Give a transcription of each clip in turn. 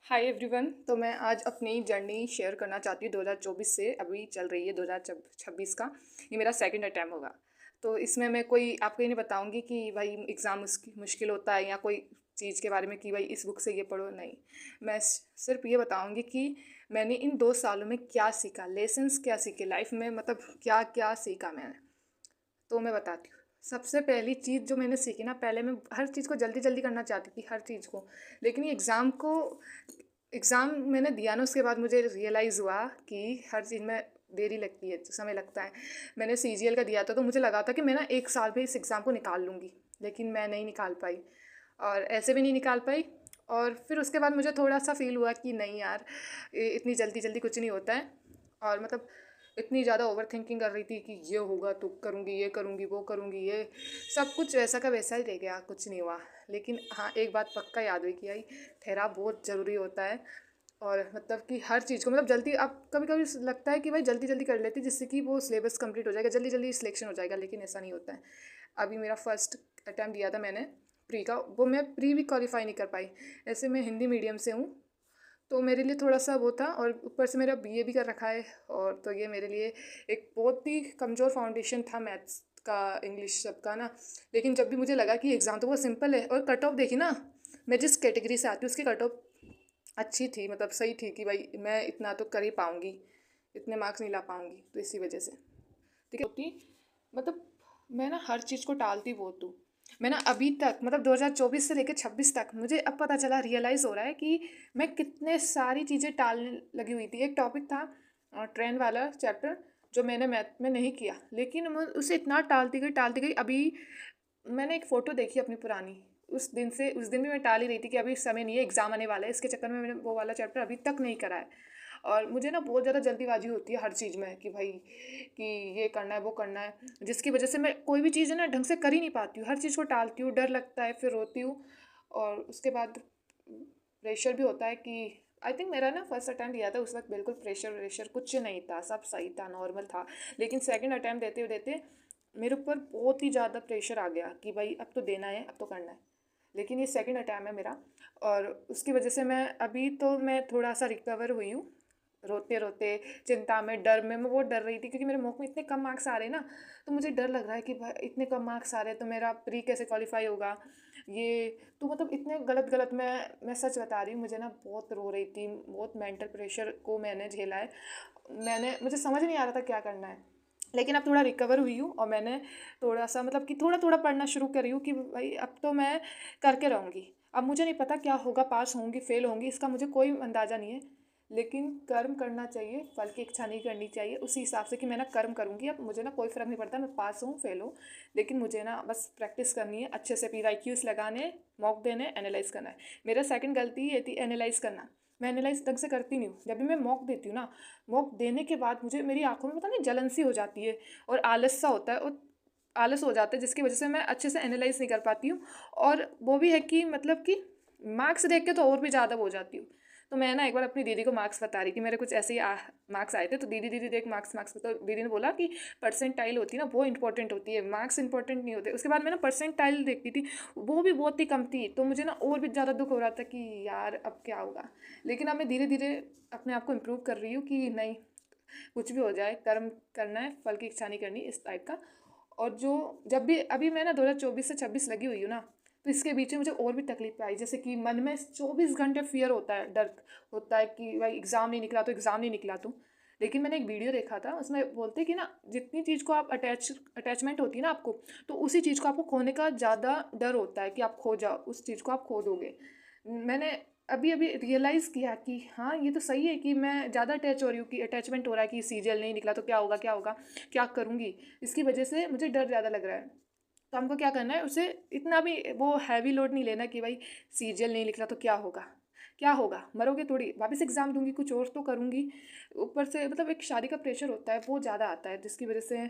Hi everyone. तो मैं आज अपनी जर्नी शेयर करना चाहती हूँ 2024 से अभी चल रही है 2026 का। ये मेरा सेकंड अटैम्प्ट होगा। तो इसमें मैं कोई आपको ये नहीं बताऊंगी कि भाई एग्ज़ाम मुश्किल होता है या कोई चीज़ के बारे में कि भाई इस बुक से ये पढ़ो, नहीं। मैं सिर्फ ये बताऊंगी कि मैंने इन 2 सालों में क्या सीखा, लेसन्स क्या सीखे लाइफ में, मतलब क्या क्या सीखा मैंने। तो मैं बताती हूँ। सबसे पहली चीज़ जो मैंने सीखी ना, पहले मैं हर चीज़ को जल्दी जल्दी करना चाहती थी, हर चीज़ को। लेकिन ये एग्ज़ाम मैंने दिया ना, उसके बाद मुझे रियलाइज़ हुआ कि हर चीज़ में देरी लगती है, समय लगता है। मैंने सीजीएल का दिया था तो मुझे लगा था कि मैं ना 1 साल में इस एग्ज़ाम को निकाल लूँगी, लेकिन मैं नहीं निकाल पाई। और ऐसे भी नहीं निकाल पाई। और फिर उसके बाद मुझे थोड़ा सा फील हुआ कि नहीं यार, इतनी जल्दी जल्दी कुछ नहीं होता है। और मतलब इतनी ज़्यादा ओवर थिंकिंग कर रही थी कि ये होगा तो करूँगी, ये करूँगी, वो करूँगी, ये सब कुछ वैसा का वैसा ही रह गया, कुछ नहीं हुआ। लेकिन हाँ, एक बात पक्का याद हुई कि भाई ठहराव बहुत ज़रूरी होता है। और मतलब कि हर चीज़ को मतलब जल्दी, अब कभी कभी लगता है कि भाई जल्दी जल्दी कर लेती जिससे कि वो सिलेबस कंप्लीट हो जाएगा, जल्दी जल्दी सिलेक्शन हो जाएगा, लेकिन ऐसा नहीं होता है। अभी मेरा फर्स्ट अटैम्प्ट दिया था मैंने प्री का, वो मैं प्री भी क्वालिफाई नहीं कर पाई। ऐसे मैं हिंदी मीडियम से हूँ, तो मेरे लिए थोड़ा सा वो था, और ऊपर से मेरा बीए भी कर रखा है। और तो ये मेरे लिए एक बहुत ही कमज़ोर फाउंडेशन था मैथ्स का, इंग्लिश सब का ना। लेकिन जब भी मुझे लगा कि एग्ज़ाम तो बहुत सिंपल है, और कट ऑफ देखी ना, मैं जिस कैटेगरी से आती हूँ उसकी कट ऑफ अच्छी थी, मतलब सही थी कि भाई मैं इतना तो कर ही पाऊँगी, इतने मार्क्स नहीं ला पाऊँगी, तो इसी वजह से ठीक है होती। मतलब मैं ना हर चीज़ को टालती बहुत हूँ। मैं ना अभी तक, मतलब 2024 से लेकर 26 तक मुझे अब पता चला, रियलाइज़ हो रहा है कि मैं कितने सारी चीज़ें टालने लगी हुई थी। एक टॉपिक था ट्रेंड वाला चैप्टर, जो मैंने मैथ में नहीं किया, लेकिन मैं उसे इतना टालती गई। अभी मैंने एक फ़ोटो देखी अपनी पुरानी, उस दिन भी मैं टाल ही रही थी कि अभी समय नहीं है, एग्ज़ाम आने वाला है, इसके चक्कर में मैंने वो वाला चैप्टर अभी तक नहीं करा है। और मुझे ना बहुत ज़्यादा जल्दीबाजी होती है हर चीज़ में कि भाई कि ये करना है, वो करना है, जिसकी वजह से मैं कोई भी चीज़ है ना ढंग से कर ही नहीं पाती हूँ, हर चीज़ को टालती हूँ, डर लगता है, फिर रोती हूँ। और उसके बाद प्रेशर भी होता है कि आई थिंक मेरा ना फर्स्ट अटैम्प्ट दिया था उस वक्त बिल्कुल प्रेशर व्रेशर कुछ नहीं था, सब सही था, नॉर्मल था। लेकिन सेकंड अटैम्प्ट देते देते मेरे ऊपर बहुत ही ज़्यादा प्रेशर आ गया कि भाई अब तो देना है, अब तो करना है। लेकिन ये सेकंड अटैम्प्ट है मेरा, और उसकी वजह से मैं थोड़ा सा रिकवर हुई हूँ। रोते रोते, चिंता में, डर में, मैं बहुत डर रही थी क्योंकि मेरे मुख में इतने कम मार्क्स आ रहे हैं ना। तो मुझे डर लग रहा है कि भाई इतने कम मार्क्स आ रहे हैं तो मेरा प्री कैसे क्वालिफाई होगा। ये तो मतलब इतने गलत गलत, मैं सच बता रही हूँ, मुझे ना बहुत रो रही थी, बहुत मेंटल प्रेशर को मैंने झेला है। मुझे समझ नहीं आ रहा था क्या करना है। लेकिन अब थोड़ा रिकवर हुई हूँ, और मैंने थोड़ा सा मतलब कि थोड़ा थोड़ा पढ़ना शुरू करी हूँ कि भाई अब तो मैं करके रहूँगी। अब मुझे नहीं पता क्या होगा, पास होंगी फेल होंगी, इसका मुझे कोई अंदाज़ा नहीं है। लेकिन कर्म करना चाहिए, फल की इच्छा नहीं करनी चाहिए, उसी हिसाब से कि मैं ना कर्म करूँगी। अब मुझे ना कोई फ़र्क नहीं पड़ता मैं पास हूँ फेल हूँ, लेकिन मुझे ना बस प्रैक्टिस करनी है, अच्छे से पीवाईक्यूज़ लगाने, मॉक देने, एनालाइज करना है। मेरा सेकंड गलती ये थी, एनालाइज करना। मैं एनालाइज ढंग से करती नहीं हूँ। जब भी मैं मॉक देती हूँ ना, मॉक देने के बाद मुझे मेरी आंखों में पता नहीं जलन सी हो जाती है, और आलस सा होता है, और आलस हो जाता है जिसकी वजह से मैं अच्छे से एनालाइज नहीं कर पाती हूँ। और वो भी है कि मतलब कि मार्क्स देख के तो और भी ज़्यादा हो जाती हूँ। तो मैं ना एक बार अपनी दीदी को मार्क्स बता रही थी, मेरे कुछ ऐसे ही मार्क्स आए थे, तो दीदी दीदी देख मार्क्स मार्क्स, तो दीदी ने बोला कि परसेंटाइल होती है ना, वो इंपॉर्टेंट होती है, मार्क्स इंपॉर्टेंट नहीं होते। उसके बाद मैं ना परसेंटाइल देखती थी, वो भी बहुत ही कम थी, तो मुझे ना और भी ज़्यादा दुख हो रहा था कि यार अब क्या होगा। लेकिन अब मैं धीरे धीरे अपने आप को इम्प्रूव कर रही हूँ कि नहीं, कुछ भी हो जाए, कर्म करना है, फल की इच्छा नहीं करनी, इस टाइप का। और जो जब भी अभी मैं ना 2024 से 26 लगी हुई हूँ ना, तो इसके बीच में मुझे और भी तकलीफ आई, जैसे कि मन में 24 घंटे फियर होता है, डर होता है कि भाई एग्ज़ाम नहीं निकला तो, एग्ज़ाम नहीं निकला तो। लेकिन मैंने एक वीडियो देखा था, उसमें बोलते कि ना जितनी चीज़ को आप अटैचमेंट होती है ना आपको, तो उसी चीज़ को आपको खोने का ज़्यादा डर होता है कि आप खो जाओ, उस चीज़ को आप खो दोगे। मैंने अभी अभी रियलाइज़ किया कि हाँ, ये तो सही है कि मैं ज़्यादा अटैच हो रही हूँ, कि अटैचमेंट हो रहा है कि सीरियल नहीं निकला तो क्या होगा, क्या होगा, क्या करूँगी। इसकी वजह से मुझे डर ज़्यादा लग रहा है। तो हमको क्या करना है, उसे इतना भी वो हैवी लोड नहीं लेना कि भाई सीरियल नहीं निकला तो क्या होगा, क्या होगा, मरोगे थोड़ी, वापस एग्ज़ाम दूंगी, कुछ और तो करूँगी। ऊपर से मतलब एक शादी का प्रेशर होता है, वो ज़्यादा आता है, जिसकी वजह से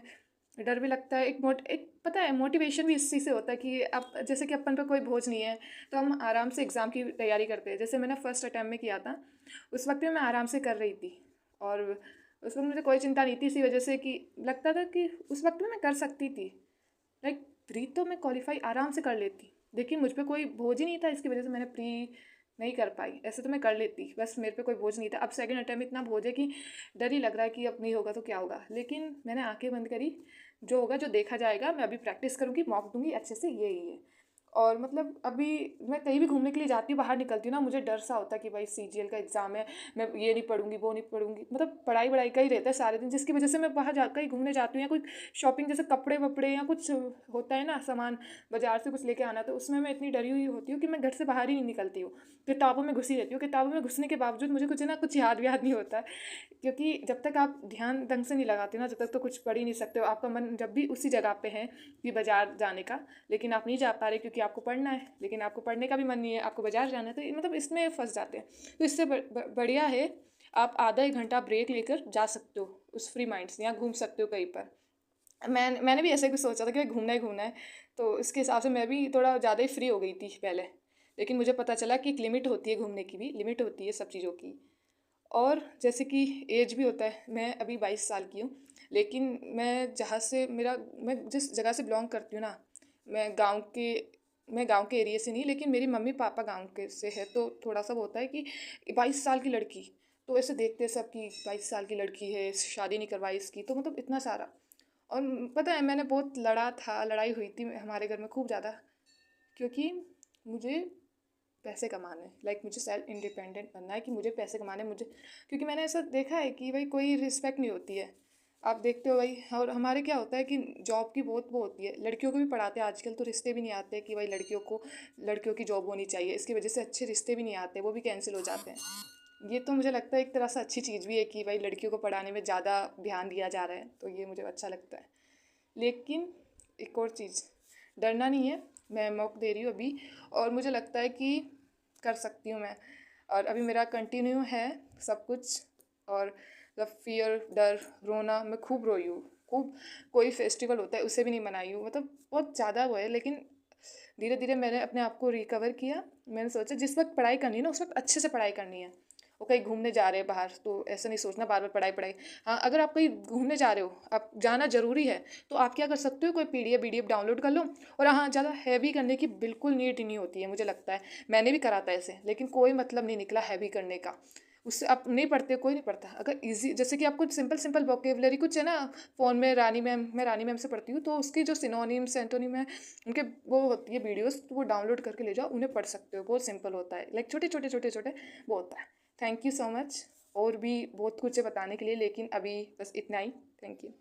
डर भी लगता है। एक पता है मोटिवेशन भी इस चीज़ से होता है कि अब जैसे कि अपन पे कोई बोझ नहीं है, तो हम आराम से एग्ज़ाम की तैयारी करते हैं। जैसे मैंने फर्स्ट अटैम्प्ट में किया था, उस वक्त में मैं आराम से कर रही थी, और उस वक्त मुझे कोई चिंता नहीं थी, इसी वजह से कि लगता था कि उस वक्त में मैं कर सकती थी। लाइक प्री तो मैं क्वालिफाई आराम से कर लेती, लेकिन मुझ पे कोई बोझ ही नहीं था, इसकी वजह से मैंने प्री नहीं कर पाई। ऐसे तो मैं कर लेती, बस मेरे पे कोई बोझ नहीं था। अब सेकंड अटेम्प्ट इतना बोझ है कि डर ही लग रहा है कि अब नहीं होगा तो क्या होगा। लेकिन मैंने आंखें बंद करी, जो होगा जो देखा जाएगा। मैं अभी प्रैक्टिस करूँगी, मॉक दूंगी अच्छे से, यही है। और मतलब अभी मैं कहीं भी घूमने के लिए जाती हूँ, बाहर निकलती हूँ ना, मुझे डर सा होता है कि भाई सीजीएल का एग्ज़ाम है, मैं ये नहीं पढ़ूंगी वो नहीं पढ़ूंगी, मतलब पढ़ाई वढ़ाई का ही रहता है सारे दिन, जिसकी वजह से मैं बाहर जाकर ही घूमने जाती हूँ, या कोई शॉपिंग जैसे कपड़े वपड़े या कुछ होता है ना सामान, बाजार से कुछ लेके आना, तो उसमें मैं इतनी डरी हुई होती हूँ कि मैं घर से बाहर ही नहीं निकलती हूँ। किताबों में घुसी रहती हूँ, किताबों में घुसने के बावजूद मुझे कुछ ना कुछ याद व्याद नहीं होता है, क्योंकि जब तक आप ध्यान ढंग से नहीं लगाते ना, जब तक तो कुछ पढ़ ही नहीं सकते हो। आपका मन जब भी उसी जगह पे है कि बाजार जाने का, लेकिन आप नहीं जा पा रहे क्योंकि आपको पढ़ना है, लेकिन आपको पढ़ने का भी मन नहीं है, आपको बाजार जाना है, तो मतलब इसमें फंस जाते हैं। तो इससे बढ़िया है आप आधा एक घंटा ब्रेक लेकर जा सकते हो उस फ्री माइंड से, या घूम सकते हो कहीं पर। मैंने भी ऐसे कुछ सोचा था कि भाई घूमना ही घूमना है, तो इसके हिसाब से मैं भी थोड़ा ज़्यादा ही फ्री हो गई थी पहले। लेकिन मुझे पता चला कि एक लिमिट होती है, घूमने की भी लिमिट होती है सब चीज़ों की। और जैसे कि एज भी होता है, मैं अभी 22 साल की हूँ, लेकिन मैं जिस जगह से बिलोंग करती हूँ ना, मैं गांव के मैं गांव के एरिया से नहीं, लेकिन मेरी मम्मी पापा गांव के से है, तो थोड़ा सा वो होता है कि 22 साल की लड़की, तो ऐसे देखते हैं सब कि 22 साल की लड़की है, शादी नहीं करवाई इसकी, तो मतलब इतना सारा। और पता है मैंने बहुत लड़ा था, लड़ाई हुई थी हमारे घर में खूब ज़्यादा, क्योंकि मुझे पैसे कमाने हैं, लाइक मुझे सेल्फ इंडिपेंडेंट बनना है, कि मुझे पैसे कमाने हैं, मुझे, क्योंकि मैंने ऐसा देखा है कि भाई कोई रिस्पेक्ट नहीं होती है। आप देखते हो भाई, और हमारे क्या होता है कि जॉब की बहुत वो होती है, लड़कियों को भी पढ़ाते हैं आजकल, तो रिश्ते भी नहीं आते कि भाई लड़कियों की जॉब होनी चाहिए, इसकी वजह से अच्छे रिश्ते भी नहीं आते, वो भी कैंसिल हो जाते हैं। ये तो मुझे लगता है एक तरह से अच्छी चीज़ भी है कि भाई लड़कियों को पढ़ाने में ज़्यादा ध्यान दिया जा रहा है, तो ये मुझे अच्छा लगता है। लेकिन एक और चीज़, डरना नहीं है, मैं मौका दे रही हूँ अभी, और मुझे लगता है कि कर सकती हूँ मैं। और अभी मेरा कंटिन्यू है सब कुछ। और मतलब फियर, डर, रोना, मैं खूब रोई हूँ, खूब। कोई फेस्टिवल होता है उसे भी नहीं मनाई हूँ, मतलब बहुत ज़्यादा वो है। लेकिन धीरे धीरे मैंने अपने आप को रिकवर किया। मैंने सोचा जिस वक्त पढ़ाई करनी है ना, उस वक्त अच्छे से पढ़ाई करनी है। वो कहीं घूमने जा रहे हैं बाहर, तो ऐसा नहीं सोचना बार बार पढ़ाई पढ़ाई। हाँ, अगर आप कहीं घूमने जा रहे हो, आप जाना ज़रूरी है, तो आप क्या कर सकते हो, कोई पीडीएफ वीडीएफ डाउनलोड कर लो। और हाँ, ज़्यादा हैवी करने की बिल्कुल नीड ही नहीं होती है, मुझे लगता है। मैंने भी करा था ऐसे, लेकिन कोई मतलब नहीं निकला हैवी करने का। उससे आप नहीं पढ़ते, कोई नहीं पढ़ता। अगर इजी, जैसे कि आपको सिंपल सिंपल वोकेबलरी कुछ है ना, फ़ोन में मैं रानी मैम से पढ़ती हूँ, तो उसकी जो सिनोनिम्स एंटोनिम है, उनके वो होती है वीडियोस, तो वो डाउनलोड करके ले जाओ, उन्हें पढ़ सकते हो, बहुत सिंपल होता है, लाइक छोटे छोटे छोटे छोटे वो होता है। Thank you so much. और भी बहुत कुछ है बताने के लिए, लेकिन अभी बस इतना ही। Thank you.